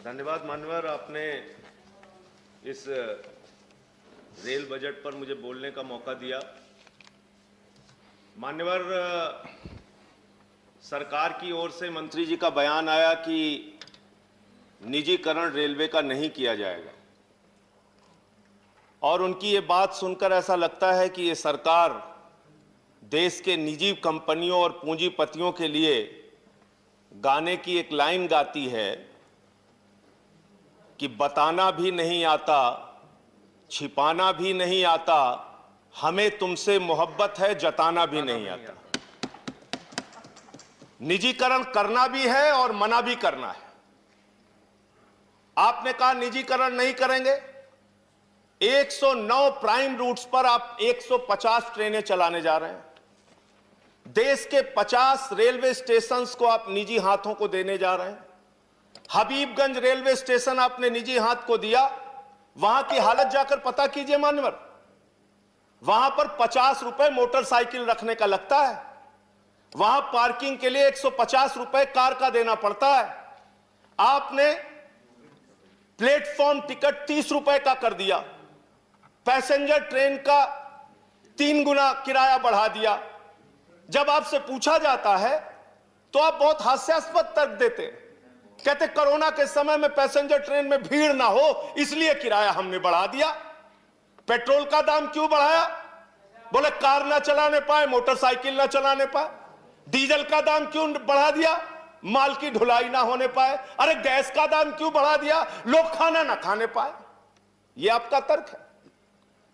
धन्यवाद मान्यवर, आपने इस रेल बजट पर मुझे बोलने का मौका दिया। मान्यवर, सरकार की ओर से मंत्री जी का बयान आया कि निजीकरण रेलवे का नहीं किया जाएगा, और उनकी ये बात सुनकर ऐसा लगता है कि ये सरकार देश के निजी कंपनियों और पूंजीपतियों के लिए गाने की एक लाइन गाती है कि बताना भी नहीं आता, छिपाना भी नहीं आता, हमें तुमसे मोहब्बत है, जताना भी नहीं आता। निजीकरण करना भी है और मना भी करना है। आपने कहा निजीकरण नहीं करेंगे। 109 प्राइम रूट्स पर आप 150 ट्रेनें चलाने जा रहे हैं। देश के 50 रेलवे स्टेशंस को आप निजी हाथों को देने जा रहे हैं। हबीबगंज रेलवे स्टेशन आपने निजी हाथ को दिया। वहां की हालत जाकर पता कीजिए मान्यवर, वहां पर 50 रुपए मोटरसाइकिल रखने का लगता है। वहां पार्किंग के लिए 150 रुपए कार का देना पड़ता है। आपने प्लेटफॉर्म टिकट 30 रुपए का कर दिया। पैसेंजर ट्रेन का 3 गुना किराया बढ़ा दिया। जब आपसे पूछा जाता है तो आप बहुत हास्यास्पद तर्क देते हैं। कहते कोरोना के समय में पैसेंजर ट्रेन में भीड़ ना हो इसलिए किराया हमने बढ़ा दिया। पेट्रोल का दाम क्यों बढ़ाया? बोले कार ना चलाने पाए, मोटरसाइकिल ना चलाने पाए। डीजल का दाम क्यों बढ़ा दिया? माल की ढुलाई ना होने पाए। अरे गैस का दाम क्यों बढ़ा दिया? लोग खाना ना खाने पाए। यह आपका तर्क है।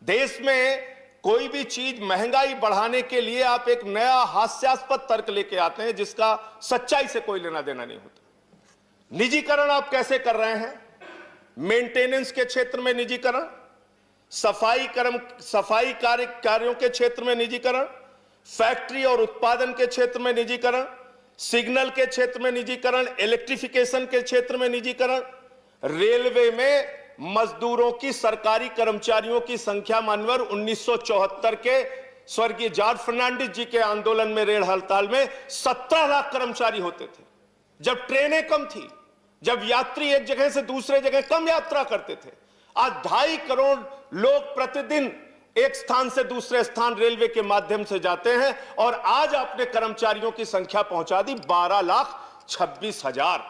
देश में कोई भी चीज महंगाई बढ़ाने के लिए आप एक नया हास्यास्पद तर्क लेके आते हैं जिसका सच्चाई से कोई लेना देना नहीं होता। निजीकरण आप कैसे कर रहे हैं? मेंटेनेंस के क्षेत्र में निजीकरण, सफाई कार्यों के क्षेत्र में निजीकरण, फैक्ट्री और उत्पादन के क्षेत्र में निजीकरण, सिग्नल के क्षेत्र में निजीकरण, इलेक्ट्रिफिकेशन के क्षेत्र में निजीकरण। रेलवे में मजदूरों की, सरकारी कर्मचारियों की संख्या मानवर 1974 के स्वर्गीय जॉर्ज फर्नांडिस जी के आंदोलन में, रेल हड़ताल में 17 लाख कर्मचारी होते थे। जब ट्रेनें कम थी, जब यात्री एक जगह से दूसरे जगह कम यात्रा करते थे। आज 2.5 करोड़ लोग प्रतिदिन एक स्थान से दूसरे स्थान रेलवे के माध्यम से जाते हैं, और आज आपने कर्मचारियों की संख्या पहुंचा दी 12,26,000।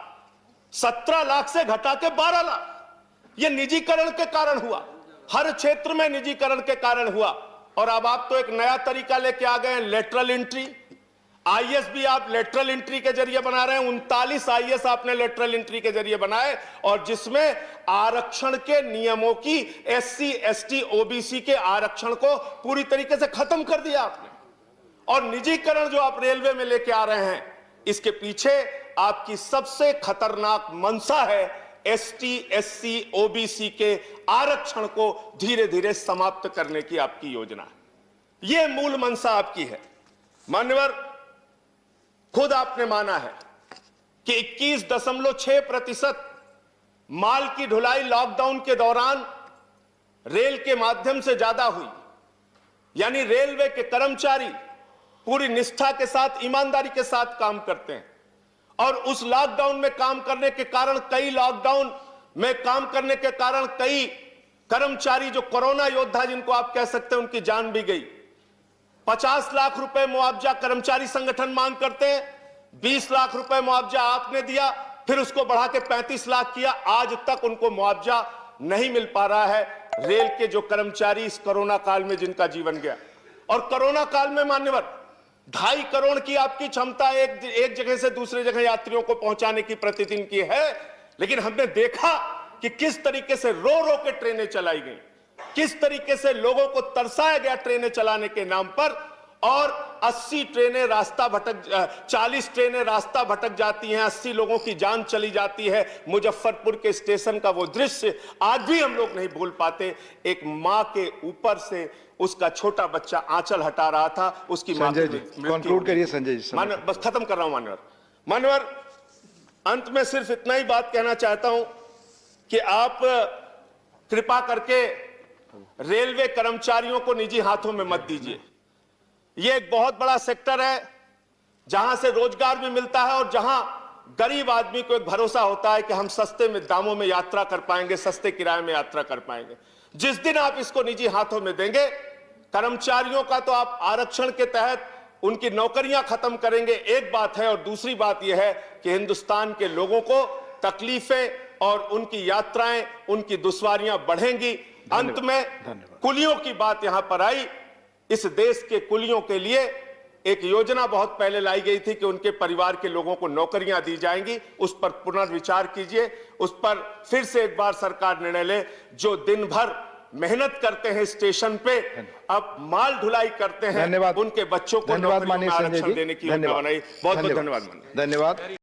17 लाख से घटा के 12 लाख। यह निजीकरण के कारण हुआ, हर क्षेत्र में निजीकरण के कारण हुआ। और अब आप तो एक नया तरीका लेके आ गए हैं, लेटरल एंट्री। आईएएस भी आप लेटरल एंट्री के जरिए बना रहे हैं। 39 आईएएस आपने लेटरल एंट्री के जरिए बनाए, और जिसमें आरक्षण के नियमों की, एससी, एसटी, ओबीसी के आरक्षण को पूरी तरीके से खत्म कर दिया आपने। और निजीकरण जो आप रेलवे में लेके आ रहे हैं, इसके पीछे आपकी सबसे खतरनाक मंशा है एसटी, एससी, ओबीसी के आरक्षण को धीरे धीरे समाप्त करने की आपकी योजना है। यह मूल मंशा आपकी है। मान्यवर, खुद आपने माना है कि 21.6% माल की ढुलाई लॉकडाउन के दौरान रेल के माध्यम से ज्यादा हुई। यानी रेलवे के कर्मचारी पूरी निष्ठा के साथ, ईमानदारी के साथ काम करते हैं, और उस लॉकडाउन में काम करने के कारण, कई कर्मचारी जो कोरोना योद्धा जिनको आप कह सकते हैं, उनकी जान भी गई। 50 लाख रुपए मुआवजा कर्मचारी संगठन मांग करते हैं। 20 लाख रुपए मुआवजा आपने दिया, फिर उसको बढ़ा के 35 लाख किया। आज तक उनको मुआवजा नहीं मिल पा रहा है। रेल के जो कर्मचारी इस कोरोना काल में जिनका जीवन गया, और कोरोना काल में मान्यवर 2.5 करोड़ की आपकी क्षमता एक जगह से दूसरे जगह यात्रियों को पहुंचाने की प्रतिदिन की है। लेकिन हमने देखा कि किस तरीके से रो रो के ट्रेनें चलाई गई, किस तरीके से लोगों को तरसाया गया ट्रेनें चलाने के नाम पर, और 40 ट्रेनें रास्ता भटक जाती हैं, 80 लोगों की जान चली जाती है। मुजफ्फरपुर के स्टेशन का वो दृश्य आज भी हम लोग नहीं भूल पाते। एक मां के ऊपर से उसका छोटा बच्चा आंचल हटा रहा था, उसकी मां कंक्लूड करिए संजय जी। बस खत्म कर रहा हूं मान्यवर। अंत में सिर्फ इतना ही बात कहना चाहता हूं कि आप कृपा करके रेलवे कर्मचारियों को निजी हाथों में मत दीजिए। यह एक बहुत बड़ा सेक्टर है जहां से रोजगार भी मिलता है और जहां गरीब आदमी को एक भरोसा होता है कि हम सस्ते में दामों में यात्रा कर पाएंगे, सस्ते किराए में यात्रा कर पाएंगे। जिस दिन आप इसको निजी हाथों में देंगे, कर्मचारियों का तो आप आरक्षण के तहत उनकी नौकरियां खत्म करेंगे, एक बात है, और दूसरी बात यह है कि हिंदुस्तान के लोगों को तकलीफें और उनकी यात्राएं, उनकी दुश्वारियां बढ़ेंगी। अंत में कुलियों की बात यहां पर आई। इस देश के कुलियों के लिए एक योजना बहुत पहले लाई गई थी कि उनके परिवार के लोगों को नौकरियां दी जाएंगी। उस पर पुनर्विचार कीजिए, उस पर फिर से एक बार सरकार निर्णय ले। जो दिन भर मेहनत करते हैं स्टेशन पे, अब माल ढुलाई करते हैं, धन्यवाद। उनके बच्चों को धन्यवाद नौकरियों में माननीय संजय आरक्षण जी। देने की योजना बनाई। बहुत बहुत धन्यवाद। धन्यवाद।